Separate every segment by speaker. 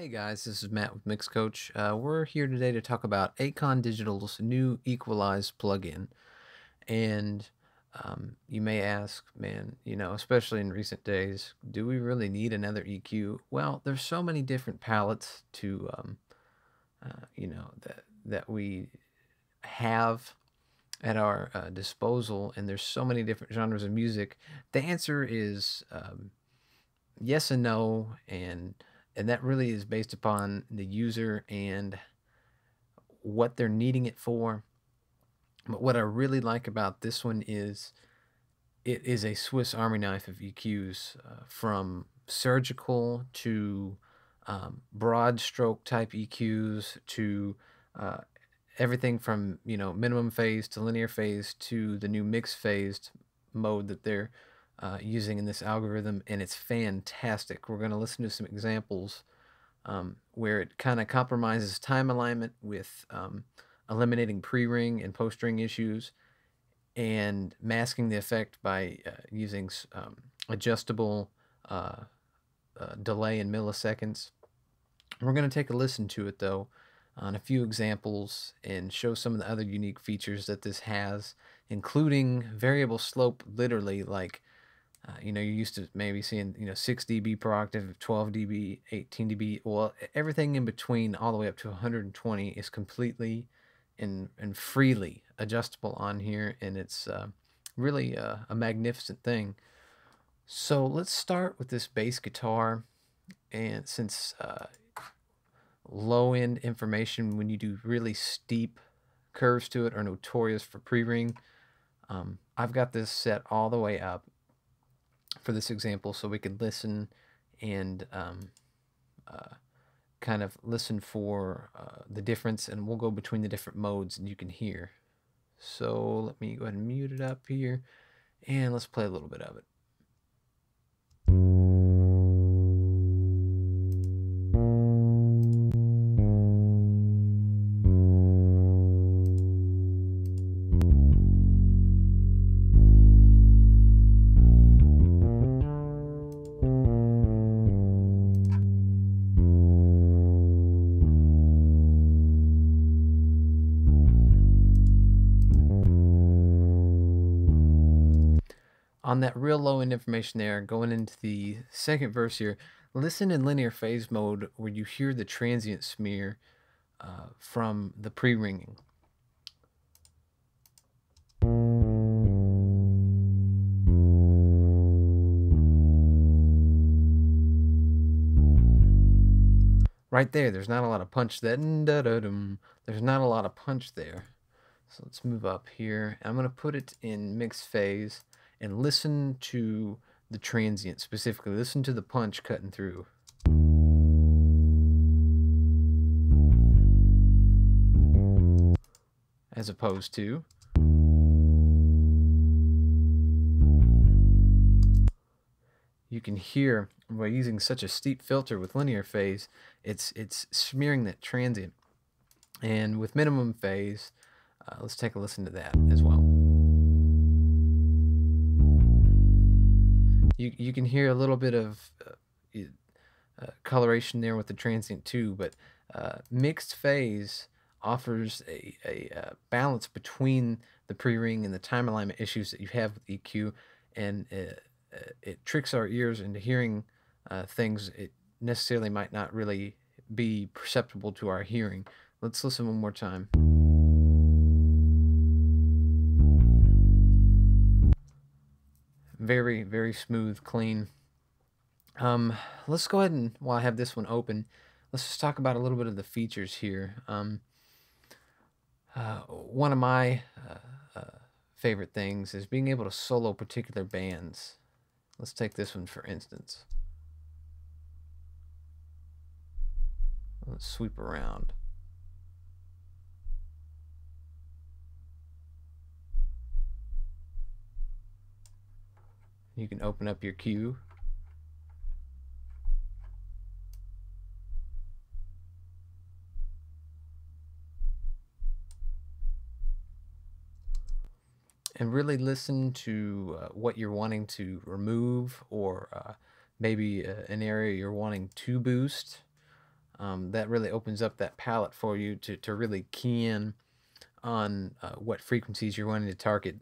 Speaker 1: Hey guys, this is Matt with Mix Coach. We're here today to talk about Acon Digital's new Equalize plugin. And you may ask, man, especially in recent days, do we really need another EQ? Well, there's so many different palettes to, that we have at our disposal, and there's so many different genres of music. The answer is yes and no, and that really is based upon the user and what they're needing it for. But what I really like about this one is it is a Swiss Army knife of EQs, from surgical to broad stroke type EQs to uh, everything from minimum phase to linear phase to the new mixed phased mode that they're using in this algorithm, and it's fantastic. We're going to listen to some examples where it kind of compromises time alignment with eliminating pre-ring and post-ring issues and masking the effect by using adjustable delay in milliseconds. We're going to take a listen to it though on a few examples and show some of the other unique features that this has, including variable slope, literally like you're used to maybe seeing 6 dB per octave, 12 dB, 18 dB. Well, everything in between, all the way up to 120, is completely and freely adjustable on here, and it's really a magnificent thing. So let's start with this bass guitar, and since low-end information, when you do really steep curves to it, are notorious for pre-ring, I've got this set all the way up for this example so we can listen and kind of listen for the difference, and we'll go between the different modes and you can hear. So let me go ahead and mute it up here, and let's play a little bit of it. On that real low end information there, going into the second verse here, listen in linear phase mode where you hear the transient smear from the pre-ringing. Right there's not a lot of punch. There's not a lot of punch there. So let's move up here. I'm going to put it in mixed phase and listen to the transient specifically. Listen to the punch cutting through. As opposed to you can hear by using such a steep filter with linear phase, it's smearing that transient. And with minimum phase, let's take a listen to that as well. You can hear a little bit of coloration there with the transient too, but mixed phase offers a balance between the pre-ring and the time alignment issues that you have with EQ, and it tricks our ears into hearing things it necessarily might not really be perceptible to our hearing. Let's listen one more time. Very, very smooth, clean. Let's go ahead and, while I have this one open, let's just talk about a little bit of the features here. One of my favorite things is being able to solo particular bands. Let's take this one for instance. Let's sweep around. You can open up your cue. And really listen to what you're wanting to remove, or maybe an area you're wanting to boost. that really opens up that palette for you to really key in on what frequencies you're wanting to target.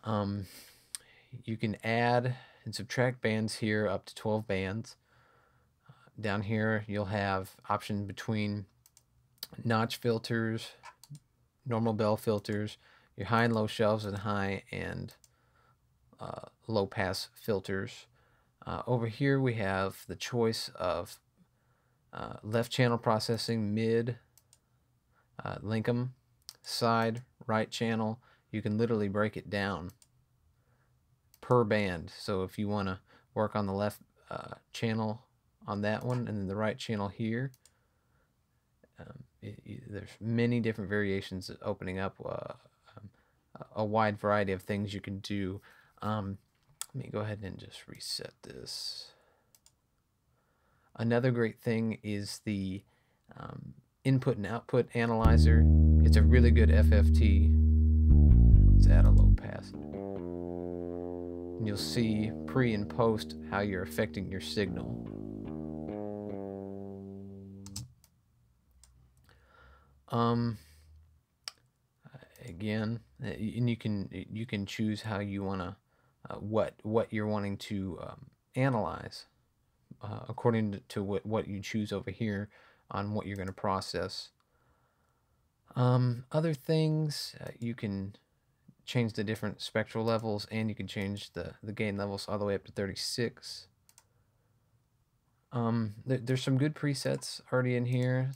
Speaker 1: You can add and subtract bands here up to 12 bands. Down here you'll have options between notch filters, normal bell filters, your high and low shelves, and high and low pass filters. Over here we have the choice of left channel processing, mid, link 'em, side, right channel. You can literally break it down per band. So if you want to work on the left channel on that one and then the right channel here, there's many different variations opening up a wide variety of things you can do. Let me go ahead and just reset this. Another great thing is the input and output analyzer. It's a really good FFT. Let's add a low pass. And you'll see pre and post how you're affecting your signal. Again, and you can choose how you want to what you're wanting to analyze according to what you choose over here on what you're going to process. Other things, you can change the different spectral levels, and you can change the gain levels all the way up to 36. There's some good presets already in here,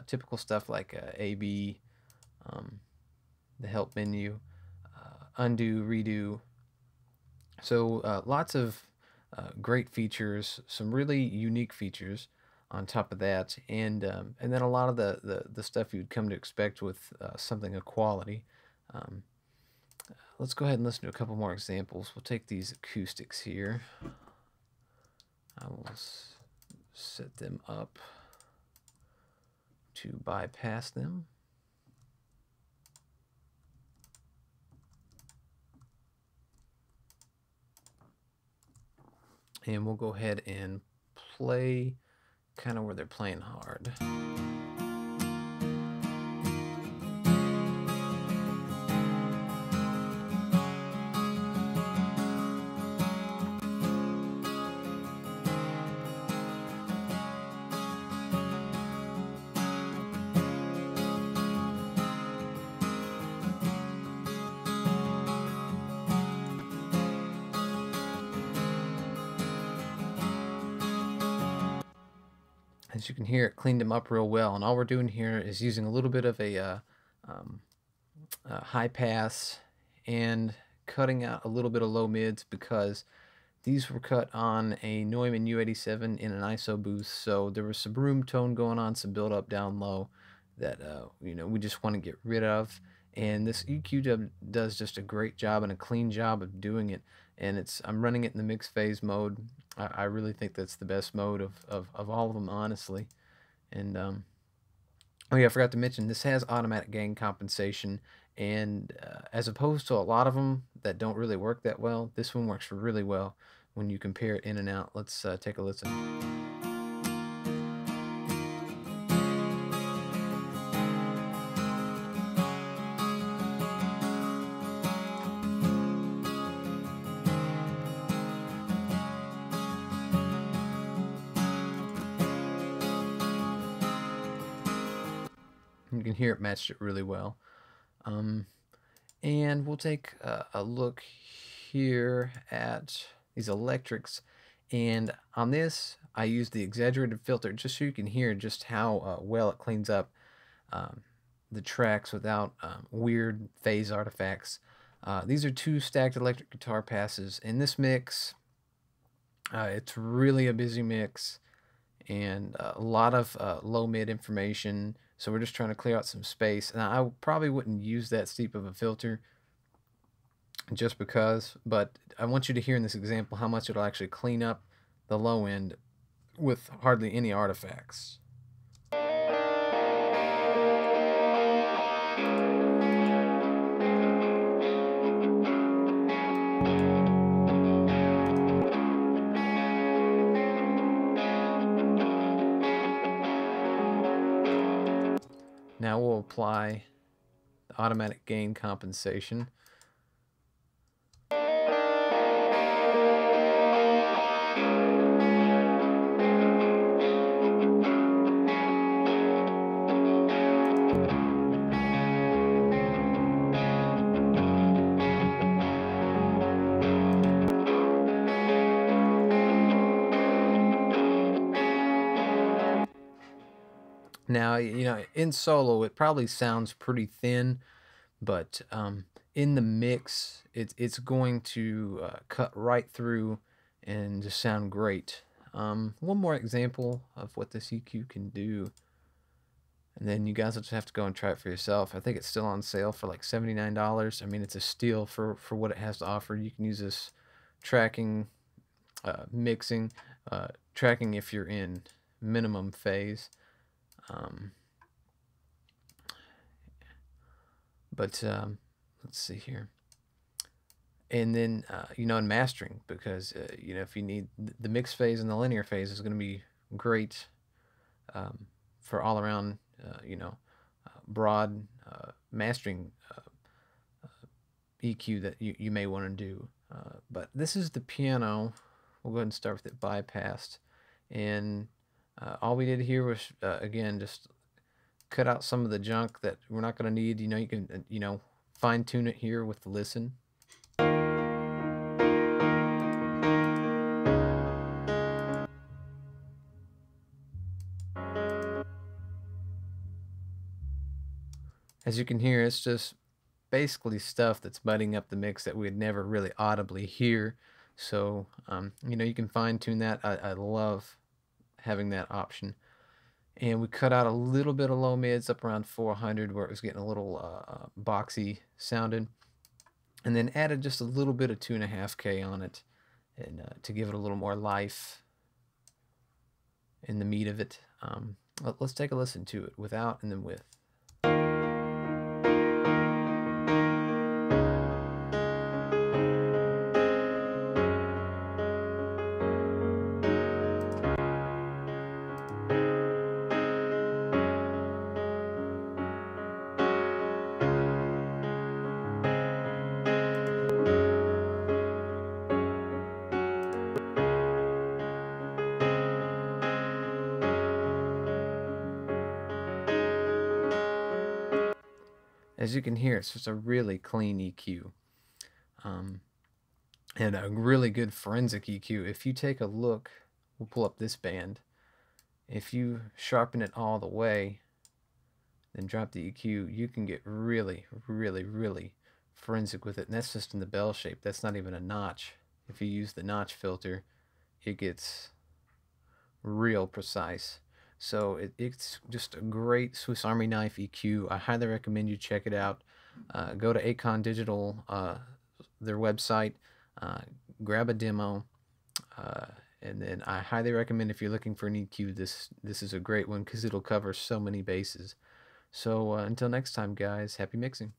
Speaker 1: typical stuff like AB, the help menu, undo, redo. So lots of great features, some really unique features on top of that, and then a lot of the stuff you'd come to expect with something of quality. Let's go ahead and listen to a couple more examples. We'll take these acoustics here. I will set them up to bypass them. And we'll go ahead and play kind of where they're playing hard. As you can hear, it cleaned them up real well, and all we're doing here is using a little bit of a high pass and cutting out a little bit of low mids, because these were cut on a Neumann U87 in an ISO booth, so there was some room tone going on, some build up down low that we just want to get rid of. And this EQ does just a great job and a clean job of doing it. And I'm running it in the mix phase mode. I really think that's the best mode of all of them, honestly. And oh yeah, I forgot to mention, this has automatic gain compensation, and as opposed to a lot of them that don't really work that well, this one works really well when you compare it in and out. Let's take a listen. You can hear it matched it really well. And we'll take a look here at these electrics, and on this I use the exaggerated filter just so you can hear just how well it cleans up the tracks without weird phase artifacts. These are 2 stacked electric guitar passes in this mix. It's really a busy mix, and a lot of low mid information, so we're just trying to clear out some space. Now, I probably wouldn't use that steep of a filter just because, but I want you to hear in this example how much it'll actually clean up the low end with hardly any artifacts. Now we'll apply the automatic gain compensation. Now, in solo, it probably sounds pretty thin, but in the mix, it's going to cut right through and just sound great. One more example of what this EQ can do, and then you guys will just have to go and try it for yourself. I think it's still on sale for like $79. I mean, it's a steal for what it has to offer. You can use this tracking, mixing, tracking if you're in minimum phase. Um, but let's see here. And then, in mastering, because, if you need the mix phase and the linear phase is going to be great for all around, broad mastering EQ that you may want to do. But this is the piano. We'll go ahead and start with it bypassed. And all we did here was, again, just cut out some of the junk that we're not going to need. You can, fine tune it here with the listen. As you can hear, it's just basically stuff that's butting up the mix that we'd never really audibly hear. So, you can fine tune that. I love having that option. And we cut out a little bit of low mids up around 400 where it was getting a little boxy sounding. And then added just a little bit of 2.5K on it, and to give it a little more life in the meat of it. Let's take a listen to it without and then with. As you can hear, it's just a really clean EQ. And a really good forensic EQ. If you take a look, we'll pull up this band. If you sharpen it all the way, then drop the EQ, you can get really, really, really forensic with it. And that's just in the bell shape. That's not even a notch. If you use the notch filter, it gets real precise. So it's just a great Swiss Army knife EQ. I highly recommend you check it out. Go to Acon Digital, their website, grab a demo, and then I highly recommend, if you're looking for an EQ, this is a great one because it'll cover so many bases. So until next time, guys, happy mixing.